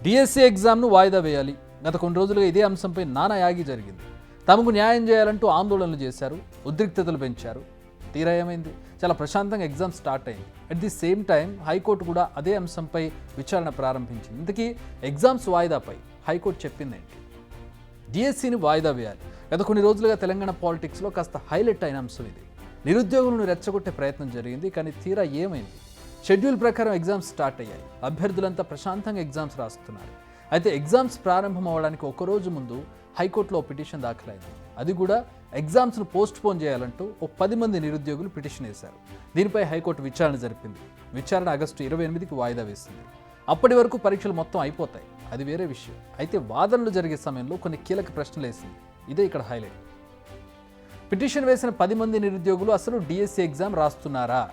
DSC ఎగ్జామ్ను వాయిదా వేయాలి. గత కొన్ని రోజులుగా ఇదే అంశంపై నానా యాగి జరిగింది. తమకు న్యాయం చేయాలంటూ ఆందోళనలు చేశారు, ఉద్రిక్తతలు పెంచారు. తీరా ఏమైంది? చాలా ప్రశాంతంగా ఎగ్జామ్ స్టార్ట్ అయింది. At the same time high court కూడా అదే అంశంపై విచారణ ప్రారంభించింది. ఇంతకీ ఎగ్జామ్స్ వాయిదాపై హైకోర్టు చెప్పిందేంటి? డిఎస్సిని వాయిదా వేయాలి. గత కొన్ని రోజులుగా తెలంగాణ పాలిటిక్స్లో కాస్త హైలైట్ అయిన అంశం ఇది. నిరుద్యోగులను రెచ్చగొట్టే ప్రయత్నం జరిగింది, కానీ తీరా ఏమైంది? షెడ్యూల్ ప్రకారం ఎగ్జామ్స్ స్టార్ట్ అయ్యాయి. అభ్యర్థులంతా ప్రశాంతంగా ఎగ్జామ్స్ రాస్తున్నారు. అయితే ఎగ్జామ్స్ ప్రారంభం అవ్వడానికి ఒక్కరోజు ముందు హైకోర్టులో పిటిషన్ దాఖలైంది. అది కూడా ఎగ్జామ్స్ను పోస్ట్పోన్ చేయాలంటూ 10 మంది నిరుద్యోగులు పిటిషన్ వేశారు. దీనిపై హైకోర్టు విచారణ జరిపింది. విచారణ ఆగస్టు 28కి వాయిదా వేసింది. అప్పటి వరకు పరీక్షలు మొత్తం అయిపోతాయి, అది వేరే విషయం. అయితే వాదనలు జరిగే సమయంలో కొన్ని కీలక ప్రశ్నలు వేసింది. ఇదే ఇక్కడ హైలైట్. పిటిషన్ వేసిన 10 మంది నిరుద్యోగులు అసలు డిఎస్సి ఎగ్జామ్ రాస్తున్నారా?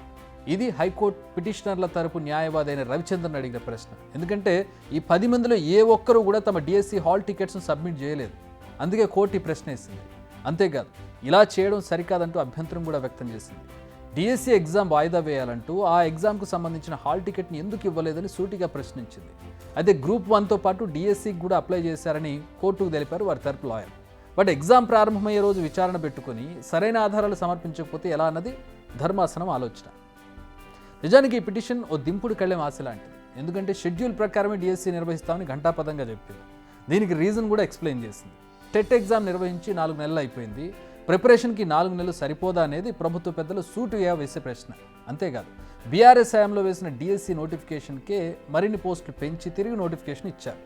ఇది హైకోర్టు పిటిషనర్ల తరపు న్యాయవాది అయిన రవిచంద్రన్ అడిగిన ప్రశ్న. ఎందుకంటే ఈ 10 మందిలో ఏ ఒక్కరూ కూడా తమ డిఎస్సి హాల్ టికెట్స్ను సబ్మిట్ చేయలేదు. అందుకే కోర్టు ఈ ప్రశ్న వేసింది. అంతేకాదు, ఇలా చేయడం సరికాదంటూ అభ్యంతరం కూడా వ్యక్తం చేసింది. డిఎస్సి ఎగ్జామ్ వాయిదా వేయాలంటూ ఆ ఎగ్జామ్కు సంబంధించిన హాల్ టికెట్ని ఎందుకు ఇవ్వలేదని సూటిగా ప్రశ్నించింది. అయితే గ్రూప్ 1తో పాటు డిఎస్సికి కూడా అప్లై చేశారని కోర్టుకు తెలిపారు వారి తరపు లాయర్. బట్ ఎగ్జామ్ ప్రారంభమయ్యే రోజు విచారణ పెట్టుకుని సరైన ఆధారాలు సమర్పించకపోతే ఎలా అన్నది ధర్మాసనం ఆలోచన. నిజానికి ఈ పిటిషన్ ఓ దింపుడు కళ్ళెం ఆశ లాంటిది. ఎందుకంటే షెడ్యూల్ ప్రకారమే డిఎస్సి నిర్వహిస్తామని ఘంటాపథంగా చెప్పింది. దీనికి రీజన్ కూడా ఎక్స్ప్లెయిన్ చేసింది. టెట్ ఎగ్జామ్ నిర్వహించి 4 నెలలు అయిపోయింది. ప్రిపరేషన్కి 4 నెలలు సరిపోదా అనేది ప్రభుత్వ పెద్దలు సూటిగా వేసే ప్రశ్న. అంతేకాదు, బీఆర్ఎస్ హయాంలో వేసిన డిఎస్సి నోటిఫికేషన్కే మరిన్ని పోస్టులు పెంచి తిరిగి నోటిఫికేషన్ ఇచ్చారు.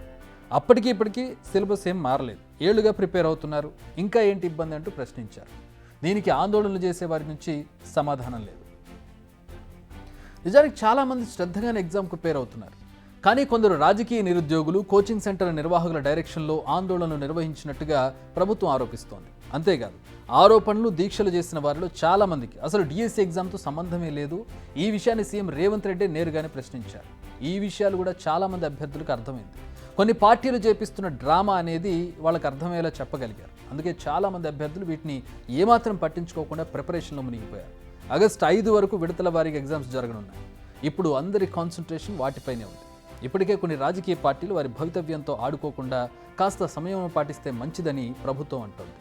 అప్పటికి ఇప్పటికీ సిలబస్ ఏం మారలేదు. ఏళ్లుగా ప్రిపేర్ అవుతున్నారు, ఇంకా ఏంటి ఇబ్బంది అంటూ ప్రశ్నించారు. దీనికి ఆందోళనలు చేసే వారి నుంచి సమాధానం లేదు. నిజానికి చాలామంది శ్రద్ధగానే ఎగ్జామ్ ప్రిపేర్ అవుతున్నారు. కానీ కొందరు రాజకీయ నిరుద్యోగులు కోచింగ్ సెంటర్ల నిర్వాహకుల డైరెక్షన్లో ఆందోళనలు నిర్వహించినట్టుగా ప్రభుత్వం ఆరోపిస్తోంది. అంతేకాదు, ఆరోపణలు దీక్షలు చేసిన వారిలో చాలామందికి అసలు డిఎస్సి ఎగ్జామ్తో సంబంధమే లేదు. ఈ విషయాన్ని సీఎం రేవంత్ రెడ్డి నేరుగానే ప్రశ్నించారు. ఈ విషయాలు కూడా చాలామంది అభ్యర్థులకు అర్థమైంది. కొన్ని పార్టీలు చేపిస్తున్న డ్రామా అనేది వాళ్ళకి అర్థమయ్యేలా చెప్పగలిగారు. అందుకే చాలామంది అభ్యర్థులు వీటిని ఏమాత్రం పట్టించుకోకుండా ప్రిపరేషన్లో మునిగిపోయారు. ఆగస్టు 5 వరకు విడతల వారీగా ఎగ్జామ్స్ జరగనున్నాయి. ఇప్పుడు అందరి కాన్సన్ట్రేషన్ వాటిపైనే ఉంది. ఇప్పటికే కొన్ని రాజకీయ పార్టీలు వారి భవితవ్యంతో ఆడుకోకుండా కాస్త సమయం పాటిస్తే మంచిదని ప్రభుత్వం అంటోంది.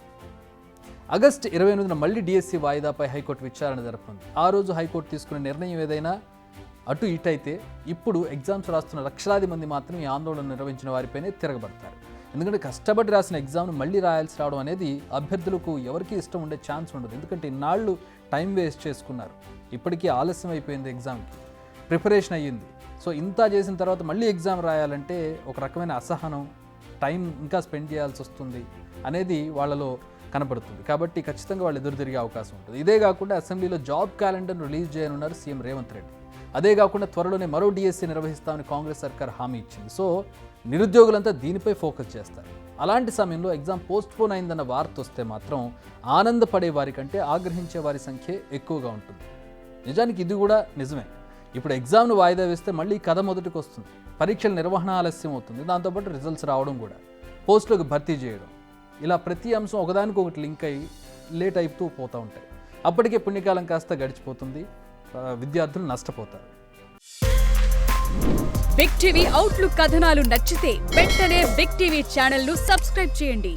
ఆగస్టు 28న మళ్లీ డిఎస్సి వాయిదాపై హైకోర్టు విచారణ జరపనుంది. ఆ రోజు హైకోర్టు తీసుకునే నిర్ణయం ఏదైనా అటు ఇటైతే ఇప్పుడు ఎగ్జామ్స్ రాస్తున్న లక్షలాది మంది మాత్రం ఈ ఆందోళన నిర్వహించిన వారిపైనే తిరగబడతారు. ఎందుకంటే కష్టపడి రాసిన ఎగ్జామ్ను మళ్ళీ రాయాల్సి రావడం అనేది అభ్యర్థులకు ఎవరికి ఇష్టం ఉండే ఛాన్స్ ఉండదు. ఎందుకంటే ఇన్నాళ్ళు టైం వేస్ట్ చేసుకున్నారు. ఇప్పటికీ ఆలస్యం అయిపోయింది, ఎగ్జామ్కి ప్రిపరేషన్ అయ్యింది. సో ఇంత చేసిన తర్వాత మళ్ళీ ఎగ్జామ్ రాయాలంటే ఒక రకమైన అసహనం, టైం ఇంకా స్పెండ్ చేయాల్సి వస్తుంది అనేది వాళ్ళలో కనపడుతుంది. కాబట్టి ఖచ్చితంగా వాళ్ళు ఎదురు తిరిగే అవకాశం ఉంటుంది. ఇదే కాకుండా అసెంబ్లీలో జాబ్ క్యాలెండర్ను రిలీజ్ చేయనున్నారు సీఎం రేవంత్ రెడ్డి. అదే కాకుండా త్వరలోనే మరో డిఎస్సి నిర్వహిస్తామని కాంగ్రెస్ సర్కార్ హామీ ఇచ్చింది. సో నిరుద్యోగులంతా దీనిపై ఫోకస్ చేస్తారు. అలాంటి సమయంలో ఎగ్జామ్ పోస్ట్పోన్ అయిందన్న వార్త వస్తే మాత్రం ఆనందపడే వారి కంటే ఆగ్రహించే వారి సంఖ్య ఎక్కువగా ఉంటుంది. నిజానికి ఇది కూడా నిజమే. ఇప్పుడు ఎగ్జామ్ను వాయిదా వేస్తే మళ్ళీ కథ మొదటికి వస్తుంది. పరీక్షల నిర్వహణ ఆలస్యం అవుతుంది, దాంతోపాటు రిజల్ట్స్ రావడం కూడా, పోస్టులకు భర్తీ చేయడం, ఇలా ప్రతి అంశం ఒకదానికొకటి లింక్ అయ్యి లేట్ అయిపోతూ పోతూ ఉంటాయి. అప్పటికే పుణ్యకాలం కాస్త గడిచిపోతుంది, విద్యార్థులు నష్టపోతారు. బిగ్ టీవీ అవుట్లుక్ కథనాలు నచ్చితే వెంటనే బిగ్ టీవీ ఛానల్ ను సబ్స్క్రైబ్ చేయండి.